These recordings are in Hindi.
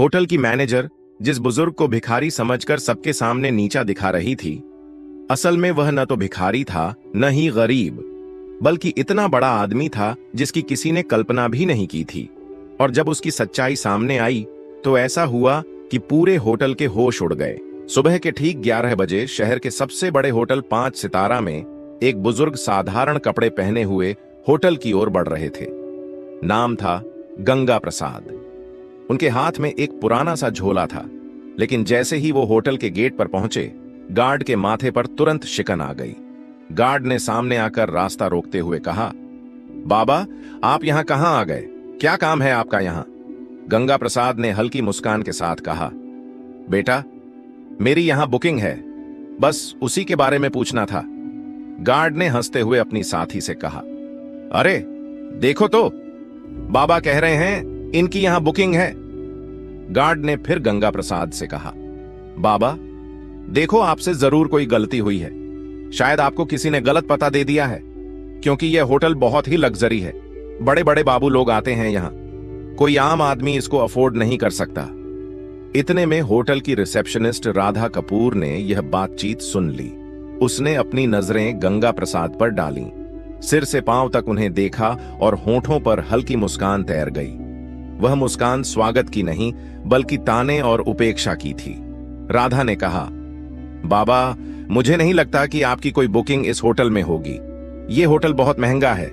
होटल की मैनेजर जिस बुजुर्ग को भिखारी समझकर सबके सामने नीचा दिखा रही थी, असल में वह न तो भिखारी था न ही गरीब, बल्कि इतना बड़ा आदमी था जिसकी किसी ने कल्पना भी नहीं की थी। और जब उसकी सच्चाई सामने आई तो ऐसा हुआ कि पूरे होटल के होश उड़ गए। सुबह के ठीक 11 बजे शहर के सबसे बड़े होटल 5 सितारा में एक बुजुर्ग साधारण कपड़े पहने हुए होटल की ओर बढ़ रहे थे। नाम था गंगा प्रसाद। उनके हाथ में एक पुराना सा झोला था, लेकिन जैसे ही वो होटल के गेट पर पहुंचे, गार्ड के माथे पर तुरंत शिकन आ गई। गार्ड ने सामने आकर रास्ता रोकते हुए कहा, बाबा, आप यहां कहां आ गए? क्या काम है आपका यहां? गंगा प्रसाद ने हल्की मुस्कान के साथ कहा, बेटा, मेरी यहां बुकिंग है, बस उसी के बारे में पूछना था। गार्ड ने हंसते हुए अपनी साथी से कहा, अरे देखो तो, बाबा कह रहे हैं इनकी यहां बुकिंग है। गार्ड ने फिर गंगा प्रसाद से कहा, बाबा देखो, आपसे जरूर कोई गलती हुई है। शायद आपको किसी ने गलत पता दे दिया है, क्योंकि यह होटल बहुत ही लग्जरी है। बड़े बड़े बाबू लोग आते हैं यहां, कोई आम आदमी इसको अफोर्ड नहीं कर सकता। इतने में होटल की रिसेप्शनिस्ट राधा कपूर ने यह बातचीत सुन ली। उसने अपनी नजरें गंगा प्रसाद पर डाली, सिर से पांव तक उन्हें देखा और होठों पर हल्की मुस्कान तैर गई। वह मुस्कान स्वागत की नहीं, बल्कि ताने और उपेक्षा की थी। राधा ने कहा, बाबा, मुझे नहीं लगता कि आपकी कोई बुकिंग इस होटल में होगी। यह होटल बहुत महंगा है,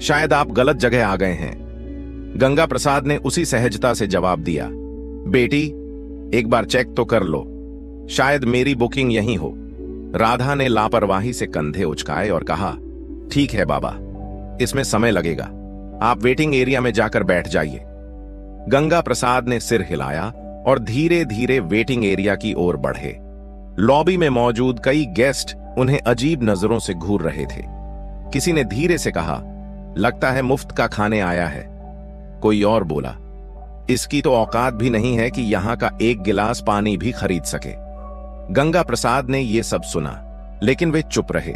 शायद आप गलत जगह आ गए हैं। गंगा प्रसाद ने उसी सहजता से जवाब दिया, बेटी, एक बार चेक तो कर लो, शायद मेरी बुकिंग यहीं हो। राधा ने लापरवाही से कंधे उचकाए और कहा, ठीक है बाबा, इसमें समय लगेगा, आप वेटिंग एरिया में जाकर बैठ जाइए। गंगा प्रसाद ने सिर हिलाया और धीरे धीरे वेटिंग एरिया की ओर बढ़े। लॉबी में मौजूद कई गेस्ट उन्हें अजीब नजरों से घूर रहे थे। किसी ने धीरे से कहा, लगता है मुफ्त का खाने आया है। कोई और बोला, इसकी तो औकात भी नहीं है कि यहां का एक गिलास पानी भी खरीद सके। गंगा प्रसाद ने यह सब सुना, लेकिन वे चुप रहे।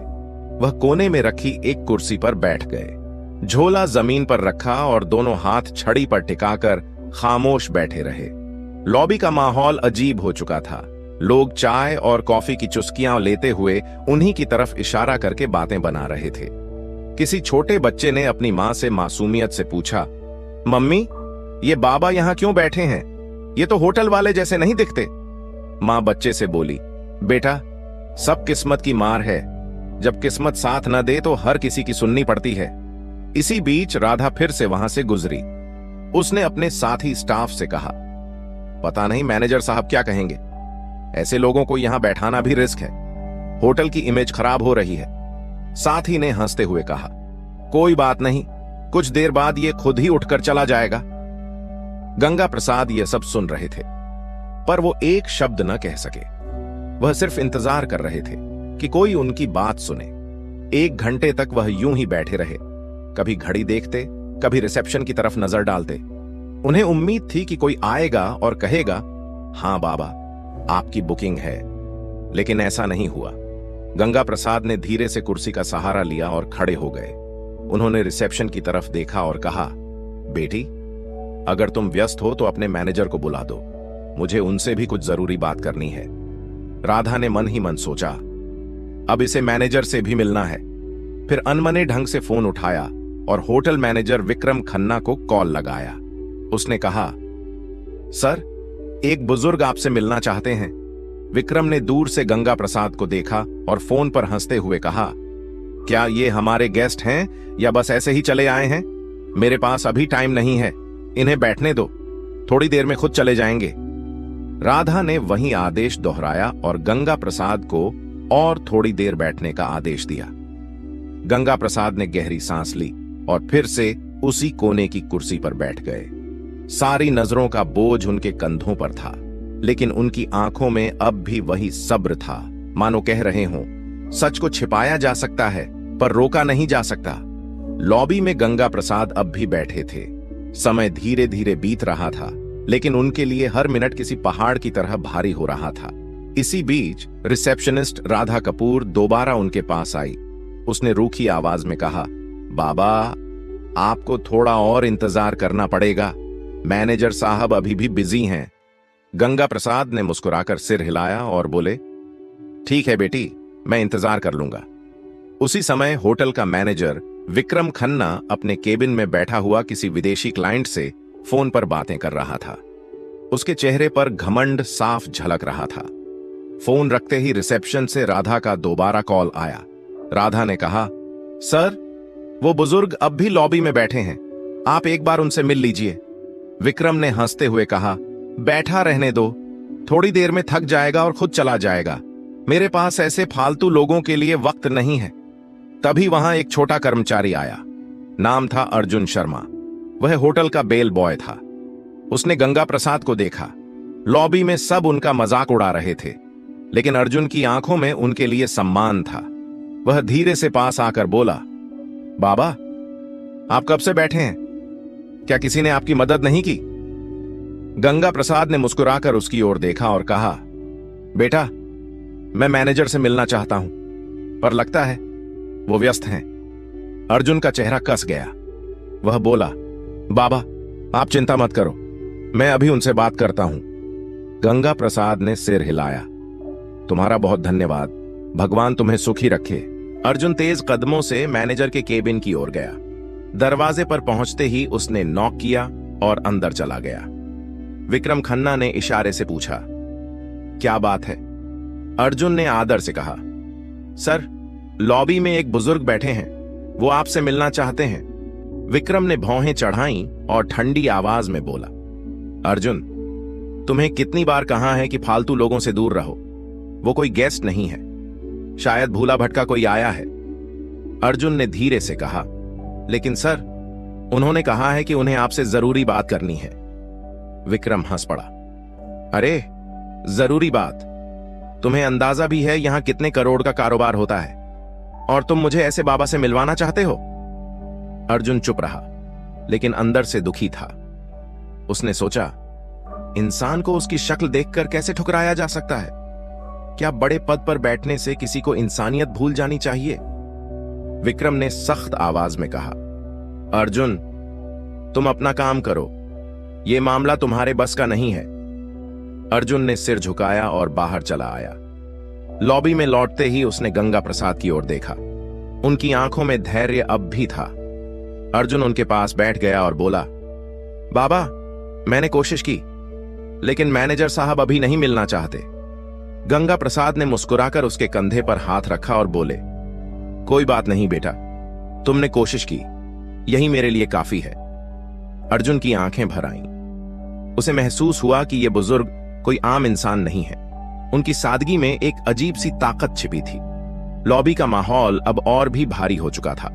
वह कोने में रखी एक कुर्सी पर बैठ गए, झोला जमीन पर रखा और दोनों हाथ छड़ी पर टिकाकर खामोश बैठे रहे। लॉबी का माहौल अजीब हो चुका था। लोग चाय और कॉफी की चुस्कियां लेते हुए उन्हीं की तरफ इशारा करके बातें बना रहे थे। किसी छोटे बच्चे ने अपनी मां से मासूमियत से पूछा, मम्मी, ये बाबा यहां क्यों बैठे हैं? ये तो होटल वाले जैसे नहीं दिखते। मां बच्चे से बोली, बेटा, सब किस्मत की मार है, जब किस्मत साथ न दे तो हर किसी की सुननी पड़ती है। इसी बीच राधा फिर से वहां से गुजरी। उसने अपने साथी स्टाफ से कहा, पता नहीं मैनेजर साहब क्या कहेंगे, ऐसे लोगों को यहां बैठाना भी रिस्क है, होटल की इमेज खराब हो रही है। साथी ने हंसते हुए कहा, कोई बात नहीं, कुछ देर बाद ये खुद ही उठकर चला जाएगा। गंगा प्रसाद ये सब सुन रहे थे, पर वो एक शब्द न कह सके। वह सिर्फ इंतजार कर रहे थे कि कोई उनकी बात सुने। 1 घंटे तक वह यूं ही बैठे रहे, कभी घड़ी देखते, कभी रिसेप्शन की तरफ नजर डालते। उन्हें उम्मीद थी कि कोई आएगा और कहेगा, हां बाबा, आपकी बुकिंग है, लेकिन ऐसा नहीं हुआ। गंगा प्रसाद ने धीरे से कुर्सी का सहारा लिया और खड़े हो गए। उन्होंने रिसेप्शन की तरफ देखा और कहा, बेटी, अगर तुम व्यस्त हो तो अपने मैनेजर को बुला दो, मुझे उनसे भी कुछ जरूरी बात करनी है। राधा ने मन ही मन सोचा, अब इसे मैनेजर से भी मिलना है। फिर अनमने ढंग से फोन उठाया और होटल मैनेजर विक्रम खन्ना को कॉल लगाया। उसने कहा, सर, एक बुजुर्ग आपसे मिलना चाहते हैं। विक्रम ने दूर से गंगा प्रसाद को देखा और फोन पर हंसते हुए कहा, क्या ये हमारे गेस्ट हैं या बस ऐसे ही चले आए हैं? मेरे पास अभी टाइम नहीं है, इन्हें बैठने दो, थोड़ी देर में खुद चले जाएंगे। राधा ने वही आदेश दोहराया और गंगा प्रसाद को और थोड़ी देर बैठने का आदेश दिया। गंगा प्रसाद ने गहरी सांस ली और फिर से उसी कोने की कुर्सी पर बैठ गए। सारी नजरों का बोझ उनके कंधों पर था, लेकिन उनकी आंखों में अब भी वही सब्र था, मानो कह रहे हों, सच को छिपाया जा सकता है पर रोका नहीं जा सकता। लॉबी में गंगा प्रसाद अब भी बैठे थे। समय धीरे धीरे बीत रहा था, लेकिन उनके लिए हर मिनट किसी पहाड़ की तरह भारी हो रहा था। इसी बीच रिसेप्शनिस्ट राधा कपूर दोबारा उनके पास आई। उसने रूखी आवाज में कहा, बाबा, आपको थोड़ा और इंतजार करना पड़ेगा, मैनेजर साहब अभी भी बिजी हैं। गंगा प्रसाद ने मुस्कुराकर सिर हिलाया और बोले, ठीक है बेटी, मैं इंतजार कर लूंगा। उसी समय होटल का मैनेजर विक्रम खन्ना अपने केबिन में बैठा हुआ किसी विदेशी क्लाइंट से फोन पर बातें कर रहा था। उसके चेहरे पर घमंड साफ झलक रहा था। फोन रखते ही रिसेप्शन से राधा का दोबारा कॉल आया। राधा ने कहा, सर, वो बुजुर्ग अब भी लॉबी में बैठे हैं, आप एक बार उनसे मिल लीजिए। विक्रम ने हंसते हुए कहा, बैठा रहने दो, थोड़ी देर में थक जाएगा और खुद चला जाएगा। मेरे पास ऐसे फालतू लोगों के लिए वक्त नहीं है। तभी वहां एक छोटा कर्मचारी आया। नाम था अर्जुन शर्मा। वह होटल का बेल बॉय था। उसने गंगा प्रसाद को देखा। लॉबी में सब उनका मजाक उड़ा रहे थे, लेकिन अर्जुन की आंखों में उनके लिए सम्मान था। वह धीरे से पास आकर बोला, बाबा, आप कब से बैठे हैं? क्या किसी ने आपकी मदद नहीं की? गंगा प्रसाद ने मुस्कुराकर उसकी ओर देखा और कहा, बेटा, मैं मैनेजर से मिलना चाहता हूं, पर लगता है वो व्यस्त हैं। अर्जुन का चेहरा कस गया। वह बोला, बाबा, आप चिंता मत करो, मैं अभी उनसे बात करता हूं। गंगा प्रसाद ने सिर हिलाया। तुम्हारा बहुत धन्यवाद, भगवान तुम्हें सुखी रखे। अर्जुन तेज कदमों से मैनेजर के केबिन की ओर गया। दरवाजे पर पहुंचते ही उसने नॉक किया और अंदर चला गया। विक्रम खन्ना ने इशारे से पूछा, क्या बात है? अर्जुन ने आदर से कहा, सर, लॉबी में एक बुजुर्ग बैठे हैं, वो आपसे मिलना चाहते हैं। विक्रम ने भौहें चढ़ाई और ठंडी आवाज में बोला, अर्जुन, तुम्हें कितनी बार कहा है कि फालतू लोगों से दूर रहो। वो कोई गेस्ट नहीं है, शायद भूला भटका कोई आया है। अर्जुन ने धीरे से कहा, लेकिन सर, उन्होंने कहा है कि उन्हें आपसे जरूरी बात करनी है। विक्रम हंस पड़ा, अरे जरूरी बात? तुम्हें अंदाजा भी है यहां कितने करोड़ का कारोबार होता है, और तुम मुझे ऐसे बाबा से मिलवाना चाहते हो? अर्जुन चुप रहा, लेकिन अंदर से दुखी था। उसने सोचा, इंसान को उसकी शक्ल देखकर कैसे ठुकराया जा सकता है? क्या बड़े पद पर बैठने से किसी को इंसानियत भूल जानी चाहिए? विक्रम ने सख्त आवाज में कहा, अर्जुन, तुम अपना काम करो, यह मामला तुम्हारे बस का नहीं है। अर्जुन ने सिर झुकाया और बाहर चला आया। लॉबी में लौटते ही उसने गंगा प्रसाद की ओर देखा। उनकी आंखों में धैर्य अब भी था। अर्जुन उनके पास बैठ गया और बोला, बाबा, मैंने कोशिश की, लेकिन मैनेजर साहब अभी नहीं मिलना चाहते। गंगा प्रसाद ने मुस्कुराकर उसके कंधे पर हाथ रखा और बोले, कोई बात नहीं बेटा, तुमने कोशिश की, यही मेरे लिए काफी है। अर्जुन की आंखें भर आईं। उसे महसूस हुआ कि यह बुजुर्ग कोई आम इंसान नहीं है। उनकी सादगी में एक अजीब सी ताकत छिपी थी। लॉबी का माहौल अब और भी भारी हो चुका था।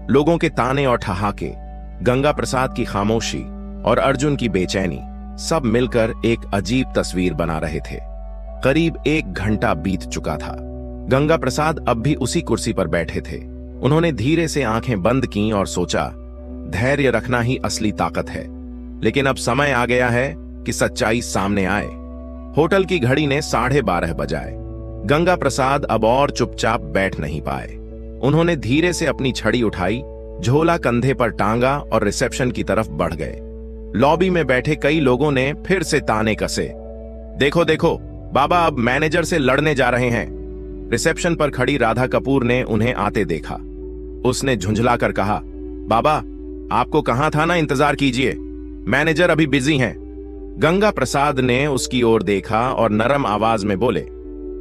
लोगों के ताने और ठहाके, गंगा प्रसाद की खामोशी और अर्जुन की बेचैनी सब मिलकर एक अजीब तस्वीर बना रहे थे। करीब 1 घंटा बीत चुका था। गंगा प्रसाद अब भी उसी कुर्सी पर बैठे थे। उन्होंने धीरे से आंखें बंद की और सोचा, धैर्य रखना ही असली ताकत है। लेकिन अब समय आ गया है कि सच्चाई सामने आए। होटल की घड़ी ने 12:30 बजाए। गंगा प्रसाद अब और चुपचाप बैठ नहीं पाए। उन्होंने धीरे से अपनी छड़ी उठाई, झोला कंधे पर टांगा और रिसेप्शन की तरफ बढ़ गए। लॉबी में बैठे कई लोगों ने फिर से ताने कसे, देखो देखो, बाबा अब मैनेजर से लड़ने जा रहे हैं। रिसेप्शन पर खड़ी राधा कपूर ने उन्हें आते देखा। उसने झुंझलाकर कहा, बाबा, आपको कहा था ना इंतजार कीजिए, मैनेजर अभी बिजी हैं। गंगा प्रसाद ने उसकी ओर देखा और नरम आवाज में बोले,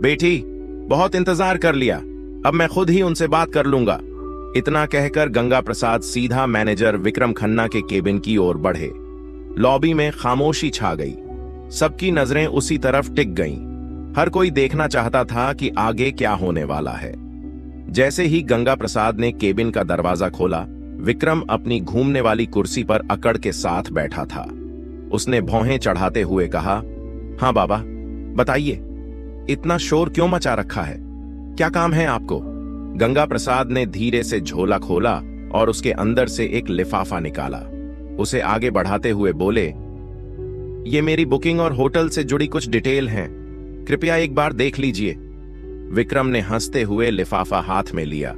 बेटी, बहुत इंतजार कर लिया, अब मैं खुद ही उनसे बात कर लूंगा। इतना कहकर गंगा प्रसाद सीधा मैनेजर विक्रम खन्ना के केबिन की ओर बढ़े। लॉबी में खामोशी छा गई। सबकी नजरें उसी तरफ टिक गईं। हर कोई देखना चाहता था कि आगे क्या होने वाला है। जैसे ही गंगा प्रसाद ने केबिन का दरवाजा खोला, विक्रम अपनी घूमने वाली कुर्सी पर अकड़ के साथ बैठा था। उसने भौहें चढ़ाते हुए कहा, हाँ बाबा, बताइए, इतना शोर क्यों मचा रखा है? क्या काम है आपको? गंगा प्रसाद ने धीरे से झोला खोला और उसके अंदर से एक लिफाफा निकाला। उसे आगे बढ़ाते हुए बोले, ये मेरी बुकिंग और होटल से जुड़ी कुछ डिटेल हैं, कृपया एक बार देख लीजिए। विक्रम ने हंसते हुए लिफाफा हाथ में लिया,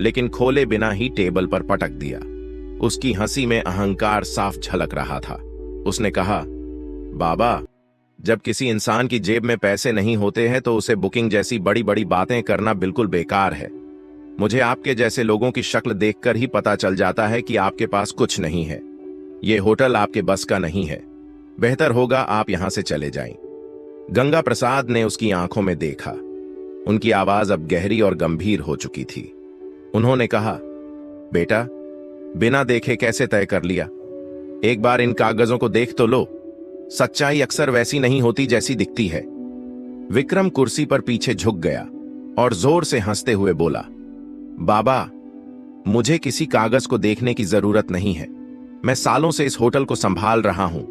लेकिन खोले बिना ही टेबल पर पटक दिया। उसकी हंसी में अहंकार साफ झलक रहा था। उसने कहा, बाबा, जब किसी इंसान की जेब में पैसे नहीं होते हैं तो उसे बुकिंग जैसी बड़ी बड़ी बातें करना बिल्कुल बेकार है। मुझे आपके जैसे लोगों की शक्ल देखकर ही पता चल जाता है कि आपके पास कुछ नहीं है। ये होटल आपके बस का नहीं है। बेहतर होगा आप यहां से चले जाएं। गंगा प्रसाद ने उसकी आंखों में देखा। उनकी आवाज अब गहरी और गंभीर हो चुकी थी। उन्होंने कहा, बेटा, बिना देखे कैसे तय कर लिया? एक बार इन कागजों को देख तो लो। सच्चाई अक्सर वैसी नहीं होती जैसी दिखती है। विक्रम कुर्सी पर पीछे झुक गया और जोर से हंसते हुए बोला, बाबा, मुझे किसी कागज को देखने की जरूरत नहीं है। मैं सालों से इस होटल को संभाल रहा हूं।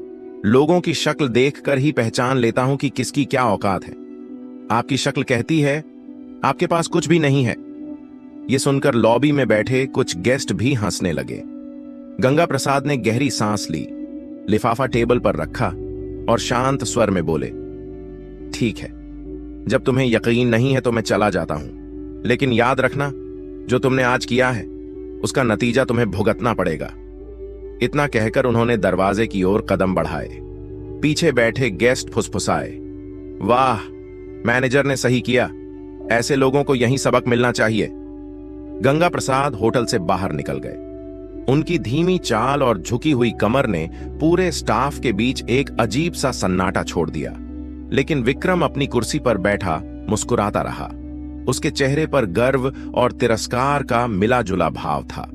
लोगों की शक्ल देखकर ही पहचान लेता हूं कि किसकी क्या औकात है। आपकी शक्ल कहती है आपके पास कुछ भी नहीं है। यह सुनकर लॉबी में बैठे कुछ गेस्ट भी हंसने लगे। गंगा प्रसाद ने गहरी सांस ली, लिफाफा टेबल पर रखा और शांत स्वर में बोले, ठीक है, जब तुम्हें यकीन नहीं है तो मैं चला जाता हूं, लेकिन याद रखना, जो तुमने आज किया है उसका नतीजा तुम्हें भुगतना पड़ेगा। इतना कहकर उन्होंने दरवाजे की ओर कदम बढ़ाए। पीछे बैठे गेस्ट फुसफुसाए, वाह, मैनेजर ने सही किया। ऐसे लोगों को यही सबक मिलना चाहिए। गंगा प्रसाद होटल से बाहर निकल गए। उनकी धीमी चाल और झुकी हुई कमर ने पूरे स्टाफ के बीच एक अजीब सा सन्नाटा छोड़ दिया। लेकिन विक्रम अपनी कुर्सी पर बैठा मुस्कुराता रहा। उसके चेहरे पर गर्व और तिरस्कार का मिला जुला भाव था।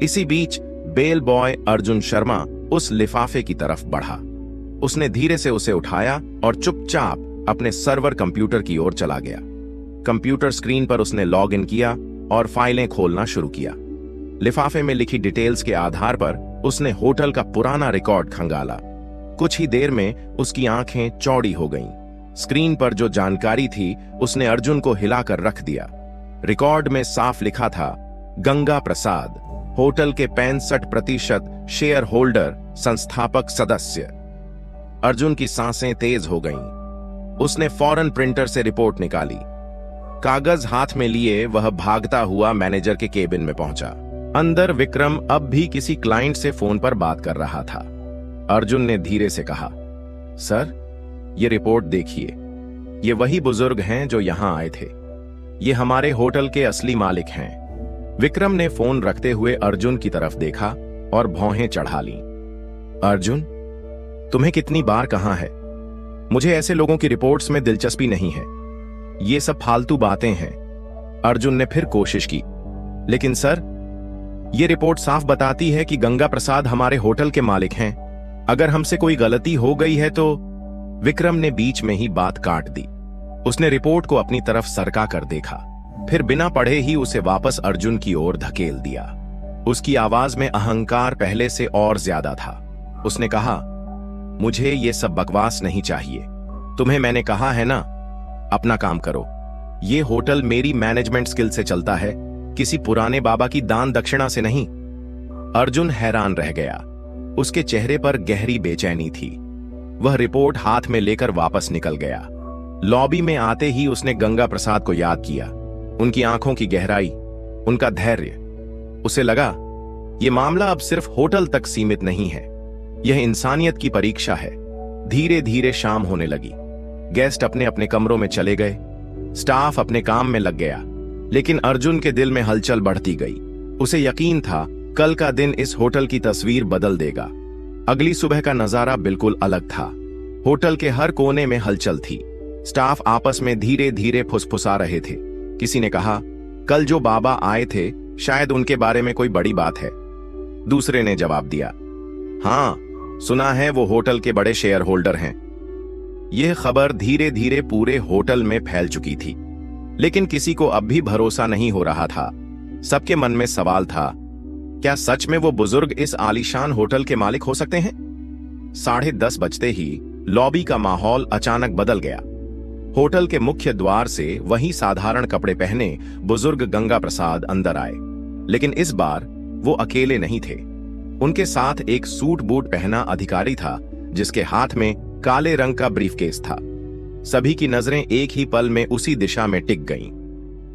इसी बीच बेल बॉय अर्जुन शर्मा उस लिफाफे की तरफ बढ़ा। उसने धीरे से उसे उठाया और चुपचाप अपने सर्वर कंप्यूटर की ओर चला गया। कंप्यूटर स्क्रीन पर उसने लॉग इन किया और फाइलें खोलना शुरू किया। लिफाफे में लिखी डिटेल्स के आधार पर उसने होटल का पुराना रिकॉर्ड खंगाला। कुछ ही देर में उसकी आंखें चौड़ी हो गईं। स्क्रीन पर जो जानकारी थी उसने अर्जुन को हिलाकर रख दिया। रिकॉर्ड में साफ लिखा था, गंगा प्रसाद, होटल के 65% शेयर होल्डर, संस्थापक सदस्य। अर्जुन की सांसें तेज हो गईं। उसने फौरन प्रिंटर से रिपोर्ट निकाली। कागज हाथ में लिए वह भागता हुआ मैनेजर के केबिन में पहुंचा। अंदर विक्रम अब भी किसी क्लाइंट से फोन पर बात कर रहा था। अर्जुन ने धीरे से कहा, सर, ये रिपोर्ट देखिए। ये वही बुजुर्ग हैं जो यहां आए थे। ये हमारे होटल के असली मालिक हैं। विक्रम ने फोन रखते हुए अर्जुन की तरफ देखा और भौहें चढ़ा लीं। अर्जुन, तुम्हें कितनी बार कहा है, मुझे ऐसे लोगों की रिपोर्ट्स में दिलचस्पी नहीं है। ये सब फालतू बातें हैं। अर्जुन ने फिर कोशिश की, लेकिन सर, ये रिपोर्ट साफ बताती है कि गंगा प्रसाद हमारे होटल के मालिक हैं। अगर हमसे कोई गलती हो गई है तो। विक्रम ने बीच में ही बात काट दी। उसने रिपोर्ट को अपनी तरफ सरका कर देखा, फिर बिना पढ़े ही उसे वापस अर्जुन की ओर धकेल दिया। उसकी आवाज में अहंकार पहले से और ज्यादा था। उसने कहा, मुझे ये सब बकवास नहीं चाहिए। तुम्हें मैंने कहा है ना, अपना काम करो। ये होटल मेरी मैनेजमेंट स्किल से चलता है, किसी पुराने बाबा की दान दक्षिणा से नहीं। अर्जुन हैरान रह गया। उसके चेहरे पर गहरी बेचैनी थी। वह रिपोर्ट हाथ में लेकर वापस निकल गया। लॉबी में आते ही उसने गंगा प्रसाद को याद किया। उनकी आंखों की गहराई, उनका धैर्य। उसे लगा, यह मामला अब सिर्फ होटल तक सीमित नहीं है, यह इंसानियत की परीक्षा है। धीरे धीरे शाम होने लगी। गेस्ट अपने अपने कमरों में चले गए। स्टाफ अपने काम में लग गया। लेकिन अर्जुन के दिल में हलचल बढ़ती गई। उसे यकीन था कल का दिन इस होटल की तस्वीर बदल देगा। अगली सुबह का नजारा बिल्कुल अलग था। होटल के हर कोने में हलचल थी। स्टाफ आपस में धीरे धीरे फुसफुसा रहे थे। किसी ने कहा, कल जो बाबा आए थे शायद उनके बारे में कोई बड़ी बात है। दूसरे ने जवाब दिया, हाँ, सुना है वो होटल के बड़े शेयर होल्डर हैं। यह खबर धीरे धीरे पूरे होटल में फैल चुकी थी, लेकिन किसी को अब भी भरोसा नहीं हो रहा था। सबके मन में सवाल था, क्या सच में वो बुजुर्ग इस आलीशान होटल के मालिक हो सकते हैं? 10:30 बजते ही लॉबी का माहौल अचानक बदल गया। होटल के मुख्य द्वार से वही साधारण कपड़े पहने बुजुर्ग गंगा प्रसाद अंदर आए, लेकिन इस बार वो अकेले नहीं थे। उनके साथ एक सूट बूट पहना अधिकारी था, जिसके हाथ में काले रंग का ब्रीफकेस था। सभी की नजरें एक ही पल में उसी दिशा में टिक गईं।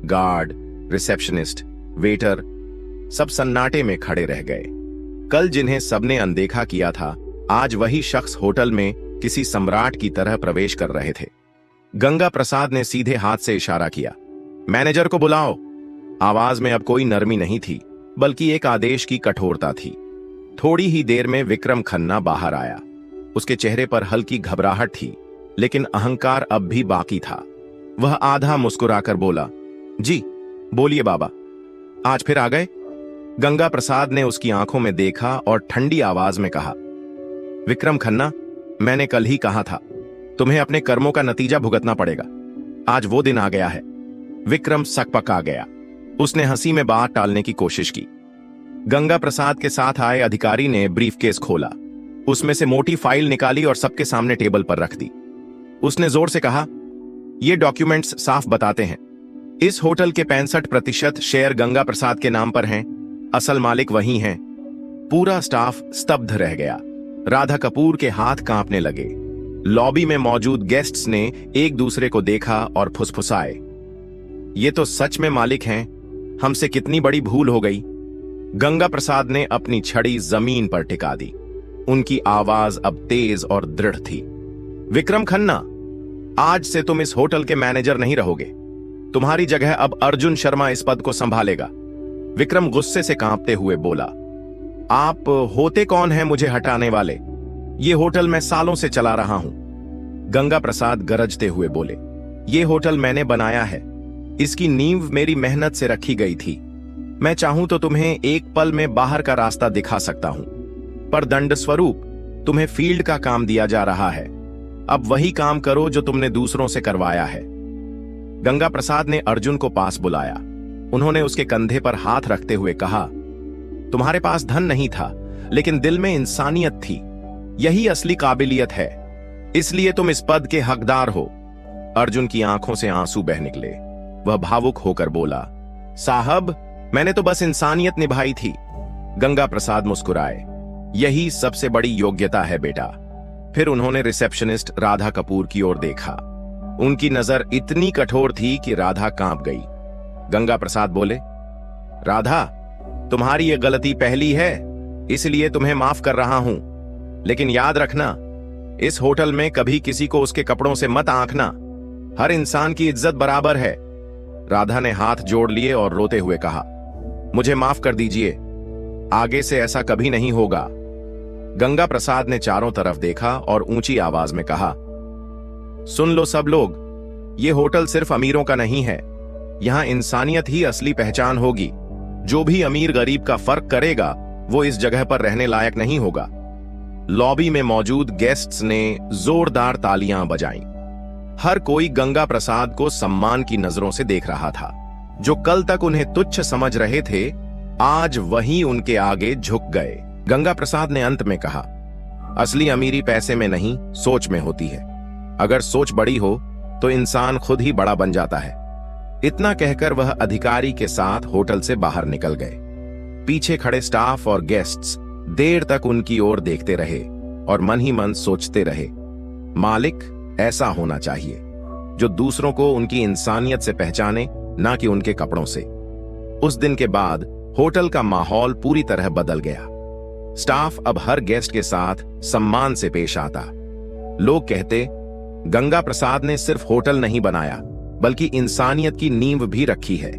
गार्ड, रिसेप्शनिस्ट, वेटर सब सन्नाटे में खड़े रह गए। कल जिन्हें सबने अनदेखा किया था, आज वही शख्स होटल में किसी सम्राट की तरह प्रवेश कर रहे थे। गंगा प्रसाद ने सीधे हाथ से इशारा किया, मैनेजर को बुलाओ। आवाज में अब कोई नरमी नहीं थी, बल्कि एक आदेश की कठोरता थी। थोड़ी ही देर में विक्रम खन्ना बाहर आया। उसके चेहरे पर हल्की घबराहट थी, लेकिन अहंकार अब भी बाकी था। वह आधा मुस्कुराकर बोला, जी बोलिए बाबा, आज फिर आ गए? गंगा प्रसाद ने उसकी आंखों में देखा और ठंडी आवाज में कहा, विक्रम खन्ना, मैंने कल ही कहा था, तुम्हें अपने कर्मों का नतीजा भुगतना पड़ेगा। आज वो दिन आ गया है। विक्रम सकपका गया। उसने हंसी में बात टालने की कोशिश की। गंगा प्रसाद के साथ आए अधिकारी ने ब्रीफकेस खोला, उसमें से मोटी फाइल निकाली और सबके सामने टेबल पर रख दी। उसने जोर से कहा, ये डॉक्यूमेंट्स साफ बताते हैं, इस होटल के 65% शेयर गंगा प्रसाद के नाम पर हैं, असल मालिक वही हैं। पूरा स्टाफ स्तब्ध रह गया। राधा कपूर के हाथ कांपने लगे। लॉबी में मौजूद गेस्ट्स ने एक दूसरे को देखा और फुसफुसाए, ये तो सच में मालिक हैं, हमसे कितनी बड़ी भूल हो गई। गंगा प्रसाद ने अपनी छड़ी जमीन पर टिका दी। उनकी आवाज अब तेज और दृढ़ थी। विक्रम खन्ना, आज से तुम इस होटल के मैनेजर नहीं रहोगे। तुम्हारी जगह अब अर्जुन शर्मा इस पद को संभालेगा। विक्रम गुस्से से कांपते हुए बोला, आप होते कौन हैं मुझे हटाने वाले? ये होटल मैं सालों से चला रहा हूं। गंगा प्रसाद गरजते हुए बोले, ये होटल मैंने बनाया है, इसकी नींव मेरी मेहनत से रखी गई थी। मैं चाहूं तो तुम्हें एक पल में बाहर का रास्ता दिखा सकता हूं, पर दंड स्वरूप तुम्हें फील्ड का काम दिया जा रहा है। अब वही काम करो जो तुमने दूसरों से करवाया है। गंगा प्रसाद ने अर्जुन को पास बुलाया। उन्होंने उसके कंधे पर हाथ रखते हुए कहा, तुम्हारे पास धन नहीं था, लेकिन दिल में इंसानियत थी। यही असली काबिलियत है, इसलिए तुम इस पद के हकदार हो। अर्जुन की आंखों से आंसू बह निकले। वह भावुक होकर बोला, साहब, मैंने तो बस इंसानियत निभाई थी। गंगा प्रसाद मुस्कुराए, यही सबसे बड़ी योग्यता है बेटा। फिर उन्होंने रिसेप्शनिस्ट राधा कपूर की ओर देखा। उनकी नजर इतनी कठोर थी कि राधा कांप गई। गंगा प्रसाद बोले, राधा, तुम्हारी यह गलती पहली है, इसलिए तुम्हें माफ कर रहा हूं, लेकिन याद रखना, इस होटल में कभी किसी को उसके कपड़ों से मत आंकना। हर इंसान की इज्जत बराबर है। राधा ने हाथ जोड़ लिए और रोते हुए कहा, मुझे माफ कर दीजिए, आगे से ऐसा कभी नहीं होगा। गंगा प्रसाद ने चारों तरफ देखा और ऊंची आवाज में कहा, सुन लो सब लोग, ये होटल सिर्फ अमीरों का नहीं है। यहां इंसानियत ही असली पहचान होगी। जो भी अमीर गरीब का फर्क करेगा, वो इस जगह पर रहने लायक नहीं होगा। लॉबी में मौजूद गेस्ट्स ने जोरदार तालियां बजाईं। हर कोई गंगा प्रसाद को सम्मान की नजरों से देख रहा था। जो कल तक उन्हें तुच्छ समझ रहे थे, आज वही उनके आगे झुक गए। गंगा प्रसाद ने अंत में कहा, असली अमीरी पैसे में नहीं, सोच में होती है। अगर सोच बड़ी हो तो इंसान खुद ही बड़ा बन जाता है। इतना कहकर वह अधिकारी के साथ होटल से बाहर निकल गए। पीछे खड़े स्टाफ और गेस्ट्स देर तक उनकी ओर देखते रहे और मन ही मन सोचते रहे, मालिक ऐसा होना चाहिए जो दूसरों को उनकी इंसानियत से पहचाने, ना कि उनके कपड़ों से। उस दिन के बाद होटल का माहौल पूरी तरह बदल गया। स्टाफ अब हर गेस्ट के साथ सम्मान से पेश आता। लोग कहते, गंगा प्रसाद ने सिर्फ होटल नहीं बनाया, बल्कि इंसानियत की नींव भी रखी है।